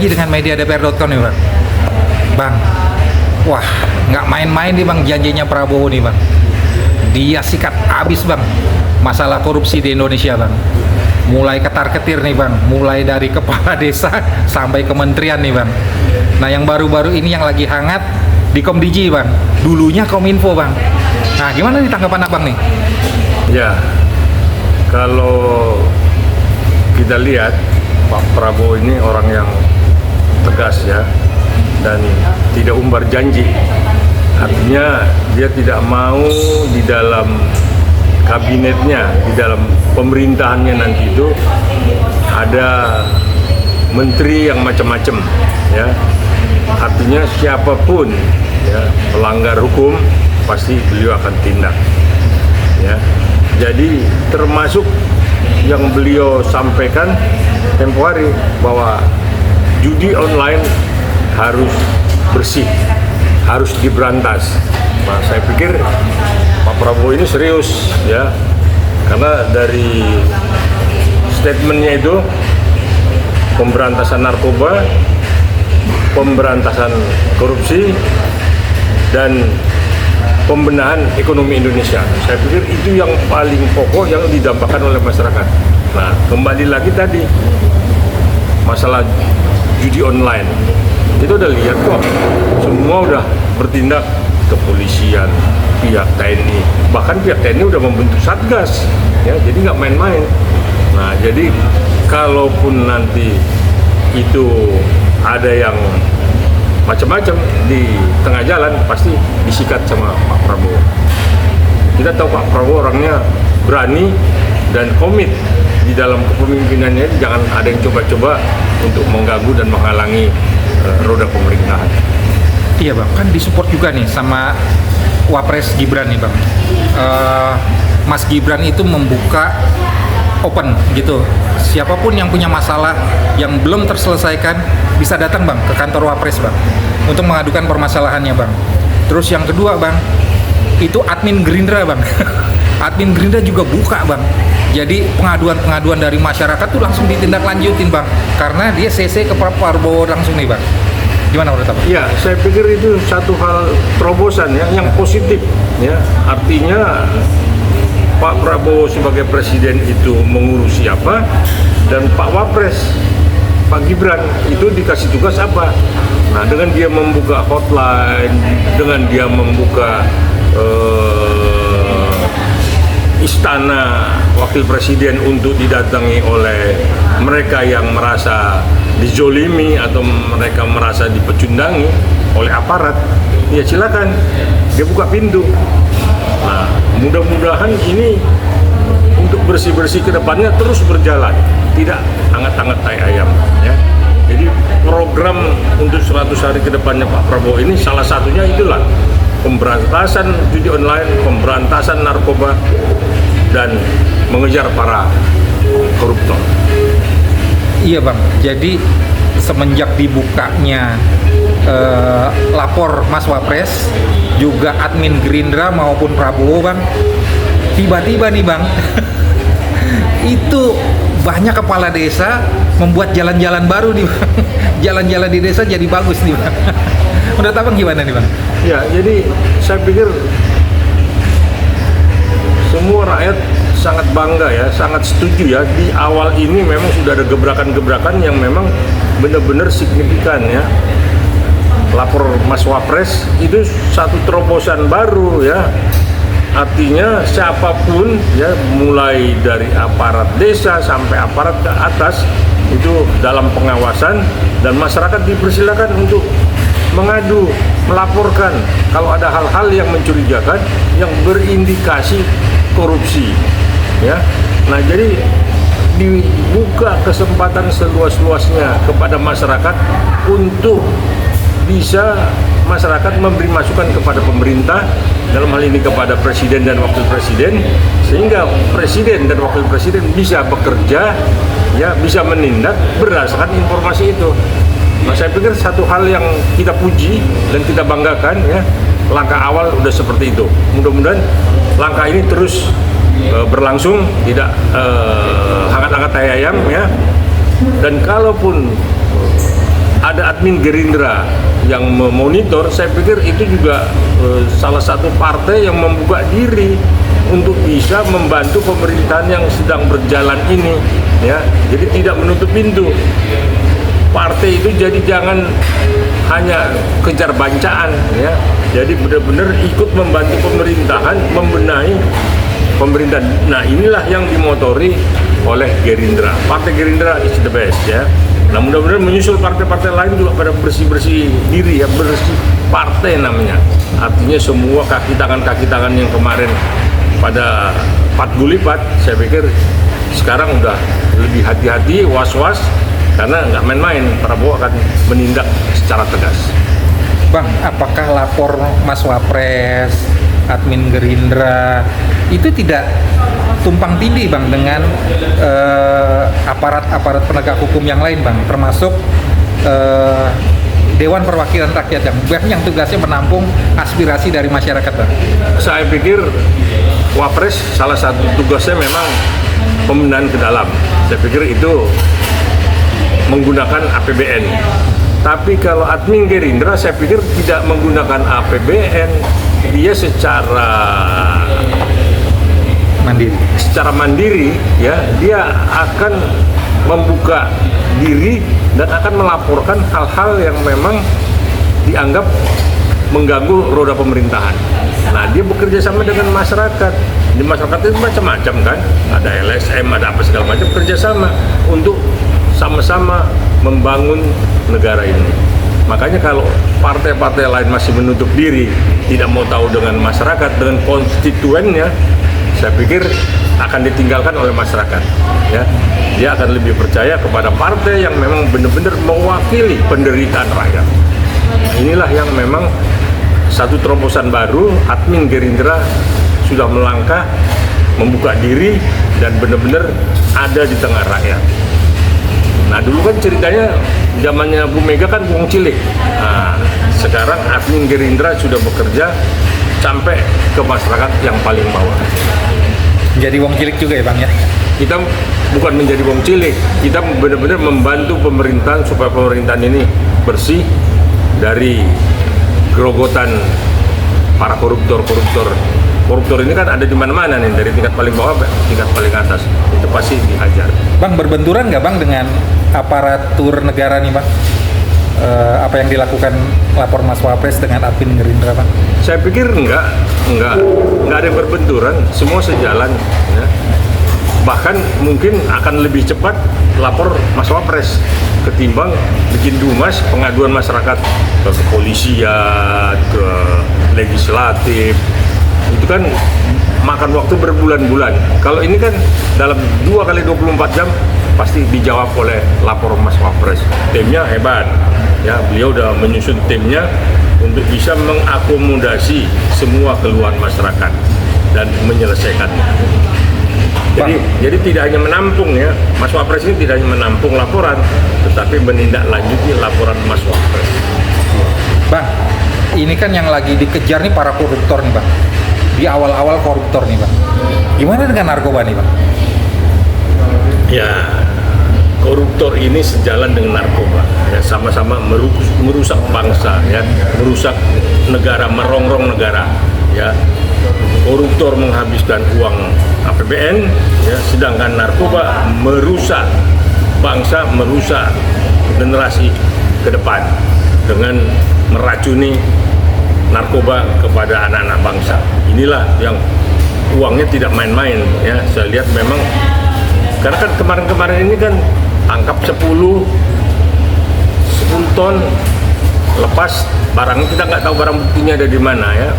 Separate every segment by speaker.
Speaker 1: lagi dengan media DPR.com nih Bang. Bang, wah nggak main-main nih Bang janjinya Prabowo nih Bang. Dia sikat habis Bang masalah korupsi di Indonesia Bang. Mulai ketar-ketir nih Bang, mulai dari kepala desa sampai kementerian nih Bang. Nah yang baru-baru ini yang lagi hangat di Komdiji Bang, dulunya Kominfo Bang. Nah gimana nih tanggapan Abang nih?
Speaker 2: Ya, kalau kita lihat Pak Prabowo ini orang yang tegas ya, dan tidak umbar janji. Artinya dia tidak mau di dalam kabinetnya, di dalam pemerintahannya nanti itu ada menteri yang macam-macam ya. Artinya siapapun ya pelanggar hukum pasti beliau akan tindak ya. Jadi termasuk yang beliau sampaikan tempo hari bahwa judi online harus bersih, harus diberantas. Nah, saya pikir Pak Prabowo ini serius ya, karena dari statementnya itu pemberantasan narkoba, pemberantasan korupsi, dan pembenahan ekonomi Indonesia. Saya pikir itu yang paling pokok yang didambakan oleh masyarakat. Nah, kembali lagi tadi masalah judi online. Itu udah lihat kok, semua udah bertindak, kepolisian, pihak TNI, bahkan pihak TNI udah membentuk satgas, ya, jadi nggak main-main. Nah, jadi kalaupun nanti itu ada yang macam-macam di tengah jalan, pasti disikat sama Pak Prabowo. Kita tahu Pak Prabowo orangnya berani dan komit di dalam kepemimpinannya, jangan ada yang coba-coba untuk mengganggu dan menghalangi roda pemerintahan.
Speaker 1: Iya Bang, kan disupport juga nih sama Wapres Gibran nih Bang. Mas Gibran itu membuka open gitu. Siapapun yang punya masalah yang belum terselesaikan bisa datang Bang ke kantor Wapres Bang untuk mengadukan permasalahannya Bang. Terus yang kedua Bang, itu admin Gerindra Bang. Admin Gerindra juga buka Bang. Jadi pengaduan-pengaduan dari masyarakat tuh langsung ditindaklanjutin Bang, karena dia CC ke Pak Prabowo langsung nih Bang. Gimana menurut Abang?
Speaker 2: Ya, saya pikir itu satu hal terobosan ya, yang positif ya. Artinya Pak Prabowo sebagai presiden itu mengurusi apa, dan Pak Wapres, Pak Gibran itu dikasih tugas apa. Nah, dengan dia membuka hotline, dengan dia membuka istana wakil presiden untuk didatangi oleh mereka yang merasa dizolimi atau mereka merasa dipecundangi oleh aparat, ya silakan dia buka pintu. Nah, mudah-mudahan ini untuk bersih-bersih ke depannya terus berjalan, tidak hangat-hangat tai ayam ya. Jadi program untuk 100 hari ke depannya Pak Prabowo ini salah satunya itulah pemberantasan judi online, pemberantasan narkoba, dan mengejar para koruptor.
Speaker 1: Iya Bang, jadi semenjak dibukanya lapor Mas Wapres, juga admin Gerindra maupun Prabowo Bang, tiba-tiba nih Bang, itu banyak kepala desa membuat jalan-jalan baru nih Bang. Jalan-jalan di desa jadi bagus nih Bang. Menurut Abang gimana nih Bang?
Speaker 2: Ya, jadi saya pikir semua rakyat sangat bangga ya, sangat setuju ya. Di awal ini memang sudah ada gebrakan-gebrakan yang memang benar-benar signifikan ya. Lapor Mas Wapres itu satu terobosan baru ya. Artinya siapapun ya, mulai dari aparat desa sampai aparat ke atas itu dalam pengawasan, dan masyarakat dipersilakan untuk mengadu, melaporkan kalau ada hal-hal yang mencurigakan yang berindikasi korupsi ya. Nah, jadi dibuka kesempatan seluas-luasnya kepada masyarakat untuk bisa masyarakat memberi masukan kepada pemerintah, dalam hal ini kepada presiden dan wakil presiden, sehingga presiden dan wakil presiden bisa bekerja ya, bisa menindak berdasarkan informasi itu. Nah, saya pikir satu hal yang kita puji dan kita banggakan ya, langkah awal udah seperti itu. Mudah-mudahan langkah ini terus berlangsung, tidak hangat-hangat tai ayam ya. Dan kalaupun ada admin Gerindra yang memonitor, saya pikir itu juga salah satu partai yang membuka diri untuk bisa membantu pemerintahan yang sedang berjalan ini, ya. Jadi tidak menutup pintu. Partai itu jadi jangan hanya kejar bancaan, ya. Jadi benar-benar ikut membantu pemerintahan membenahi pemerintahan. Nah, inilah yang dimotori oleh Gerindra. Partai Gerindra is the best, ya. Nah, mudah-mudahan menyusul partai-partai lain juga pada bersih-bersih diri, ya, bersih partai namanya. Artinya semua kaki tangan yang kemarin pada Pat Gulipat, saya pikir sekarang udah lebih hati-hati, was-was, karena nggak main-main, Prabowo akan menindak secara tegas.
Speaker 1: Bang, apakah lapor Mas Wapres, admin Gerindra itu tidak tumpang tindih Bang dengan aparat-aparat penegak hukum yang lain Bang, termasuk Dewan Perwakilan Rakyat yang tugasnya menampung aspirasi dari masyarakat Bang?
Speaker 2: Saya pikir Wapres salah satu tugasnya memang pembenahan ke dalam. Saya pikir itu menggunakan APBN. Tapi kalau admin Gerindra saya pikir tidak menggunakan APBN, dia secara mandiri, ya, dia akan membuka diri dan akan melaporkan hal-hal yang memang dianggap mengganggu roda pemerintahan. Nah, dia bekerja sama dengan masyarakat. Di masyarakat itu macam-macam kan, ada LSM, ada apa segala macam, kerjasama untuk sama-sama membangun negara ini. Makanya kalau partai-partai lain masih menutup diri, tidak mau tahu dengan masyarakat, dengan konstituennya, saya pikir akan ditinggalkan oleh masyarakat. Ya, dia akan lebih percaya kepada partai yang memang benar-benar mewakili penderitaan rakyat. Nah, inilah yang memang satu terobosan baru, admin Gerindra sudah melangkah, membuka diri dan benar-benar ada di tengah rakyat. Nah, dulu kan ceritanya zamannya Bu Mega kan wong cilik. Nah, sekarang admin Gerindra sudah bekerja sampai ke masyarakat yang paling bawah.
Speaker 1: Jadi wong cilik juga ya Bang ya?
Speaker 2: Kita bukan menjadi wong cilik, kita benar-benar membantu pemerintahan supaya pemerintahan ini bersih dari gerogotan para koruptor. Koruptor ini kan ada di mana-mana nih, dari tingkat paling bawah sampai tingkat paling atas. Itu pasti dihajar.
Speaker 1: Bang, berbenturan nggak Bang dengan aparatur negara nih Bang? Apa yang dilakukan lapor Mas Wapres dengan admin Gerindra Bang?
Speaker 2: Saya pikir enggak ada yang berbenturan, semua sejalan, ya. Bahkan mungkin akan lebih cepat lapor Mas Wapres ketimbang bikin dumas pengaduan masyarakat ke kepolisian, ke legislatif. Itu kan makan waktu berbulan-bulan. Kalau ini kan dalam 2 kali 24 jam pasti dijawab oleh lapor Mas Wapres. Timnya hebat, ya, beliau udah menyusun timnya untuk bisa mengakomodasi semua keluhan masyarakat dan menyelesaikannya. Jadi tidak hanya menampung, ya, Mas Wapres ini tidak hanya menampung laporan, tetapi menindaklanjuti laporan Mas Wapres.
Speaker 1: Bang, ini kan yang lagi dikejar nih para koruptor nih Bang. Di awal-awal koruptor nih Bang. Gimana dengan narkoba nih Bang?
Speaker 2: Ya, koruptor ini sejalan dengan narkoba, ya, sama-sama merusak bangsa, ya, merusak negara, merongrong negara, ya. Koruptor menghabiskan uang APBN, ya, sedangkan narkoba merusak bangsa, merusak generasi ke depan dengan meracuni narkoba kepada anak-anak bangsa. Inilah yang uangnya tidak main-main, ya. Saya lihat memang karena kan kemarin-kemarin ini kan tangkap 10 ton, lepas barangnya, kita nggak tahu barang buktinya ada di mana, ya.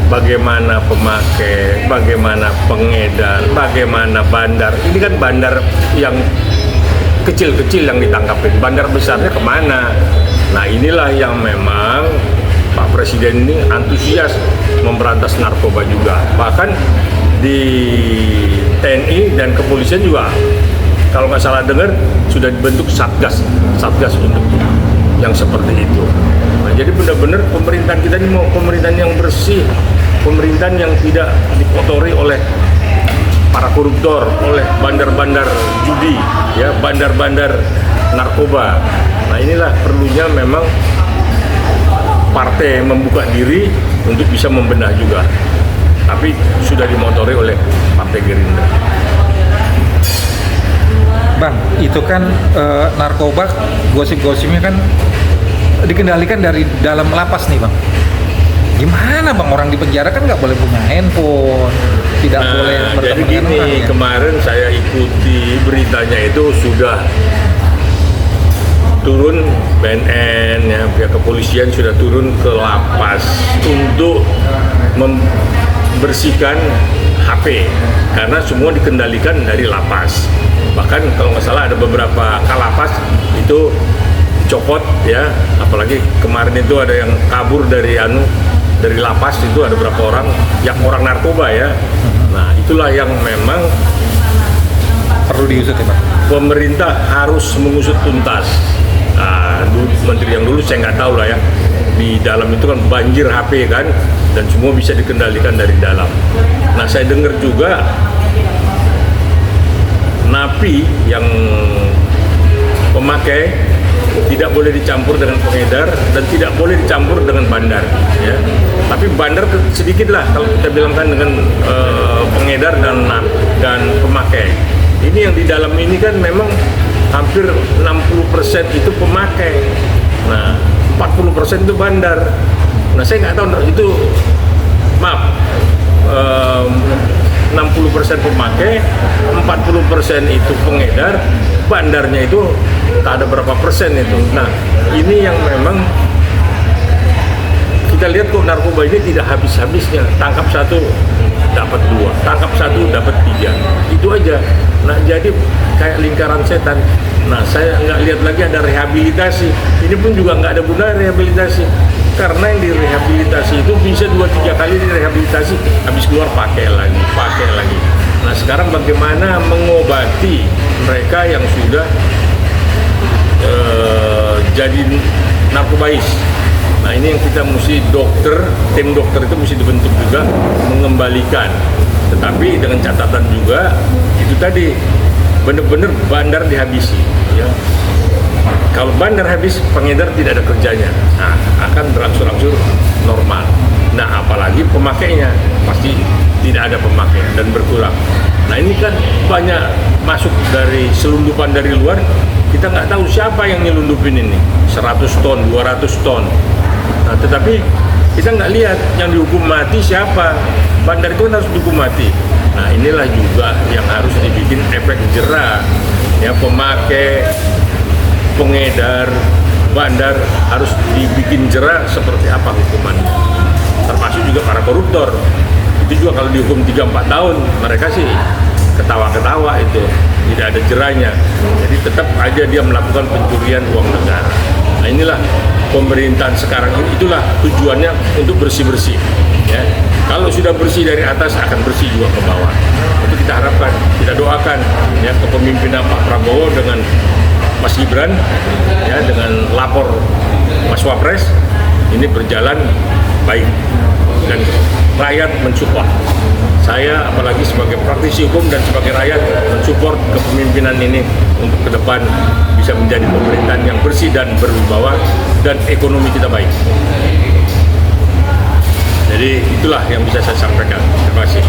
Speaker 2: Bagaimana pemakai, bagaimana pengedar, bagaimana bandar. Ini kan bandar yang kecil-kecil yang ditangkapin, bandar besarnya kemana? Nah, inilah yang memang Pak Presiden ini antusias memberantas narkoba juga. Bahkan di TNI dan kepolisian juga, kalau nggak salah dengar, sudah dibentuk satgas untuk yang seperti itu. Nah, jadi benar-benar pemerintahan kita ini mau pemerintahan yang bersih, pemerintahan yang tidak dikotori oleh para koruptor, oleh bandar-bandar judi, ya, bandar-bandar narkoba. Nah inilah perlunya memang partai membuka diri untuk bisa membenah juga. Tapi sudah dimotori oleh Partai Gerindra.
Speaker 1: Bang, itu kan narkoba, gosip-gosipnya kan dikendalikan dari dalam lapas nih bang. Gimana bang, orang di penjara kan nggak boleh punya handphone, tidak boleh bertemu
Speaker 2: jadi
Speaker 1: dengan
Speaker 2: gini,
Speaker 1: orang, ya?
Speaker 2: kemarin saya ikuti beritanya itu sudah turun BNN, ya, pihak kepolisian sudah turun ke lapas untuk membersihkan HP karena semua dikendalikan dari lapas. Bahkan kalau nggak salah ada beberapa kalapas itu copot ya, apalagi kemarin itu ada yang kabur dari lapas itu ada berapa orang yang orang narkoba ya. Nah itulah yang memang
Speaker 1: Perlu diusut ya bang.
Speaker 2: pemerintah harus mengusut tuntas. Nah, menteri yang dulu saya nggak tahu lah ya, di dalam itu kan banjir HP kan, dan semua bisa dikendalikan dari dalam. Nah saya dengar juga napi yang pemakai tidak boleh dicampur dengan pengedar dan tidak boleh dicampur dengan bandar ya. Tapi bandar sedikit lah kalau kita bilangkan dengan pengedar dan pemakai. Ini yang di dalam ini kan memang hampir 60% itu pemakai. Nah, 40% itu bandar. Nah, saya nggak tahu itu, maaf, 60% pemakai, 40% itu pengedar, bandarnya itu tak ada berapa persen itu. Nah, ini yang memang kita lihat kok narkoba ini tidak habis-habisnya. Tangkap satu, dapat dua. Tangkap satu, dapat tiga. Itu aja. Nah, jadi kayak lingkaran setan. Nah, saya nggak lihat lagi ada rehabilitasi. Ini pun juga nggak ada guna rehabilitasi. Karena yang direhabilitasi itu bisa 2-3 kali direhabilitasi, habis keluar pakai lagi. Nah, sekarang bagaimana mengobati mereka yang sudah jadi narkobais. Nah, ini yang kita mesti tim dokter itu mesti dibentuk juga mengembalikan. Tetapi dengan catatan juga itu tadi benar-benar bandar dihabisi ya. Kalau bandar habis, pengedar tidak ada kerjanya. Nah, akan berangsur-angsur normal. Nah, apalagi pemakainya pasti tidak ada pemakai dan berkurang. Nah, ini kan banyak masuk dari selundupan dari luar. Kita nggak tahu siapa yang nyelundupin ini. 100 ton, 200 ton. Nah, tetapi kita nggak lihat yang dihukum mati siapa. Bandar itu kan harus dihukum mati. Nah, inilah juga yang harus dibikin efek jera. Ya, pemakai, pengedar, bandar harus dibikin jera seperti apa hukumannya. Termasuk juga para koruptor. Itu juga kalau dihukum 3-4 tahun, mereka sih ketawa-ketawa itu, tidak ada jeranya. Jadi tetap aja dia melakukan pencurian uang negara. Nah, inilah pemerintahan sekarang ini, itulah tujuannya untuk bersih-bersih. Ya. Kalau sudah bersih dari atas, akan bersih juga ke bawah. Itu kita harapkan, kita doakan ya kepemimpinan Pak Prabowo dengan Mas Gibran, ya, dengan lapor Mas Wapres, ini berjalan baik dan rakyat mensupport. Saya apalagi sebagai praktisi hukum dan sebagai rakyat mensupport kepemimpinan ini untuk ke depan bisa menjadi pemerintahan yang bersih dan berwibawa dan ekonomi kita baik. Jadi itulah yang bisa saya sampaikan. Terima kasih.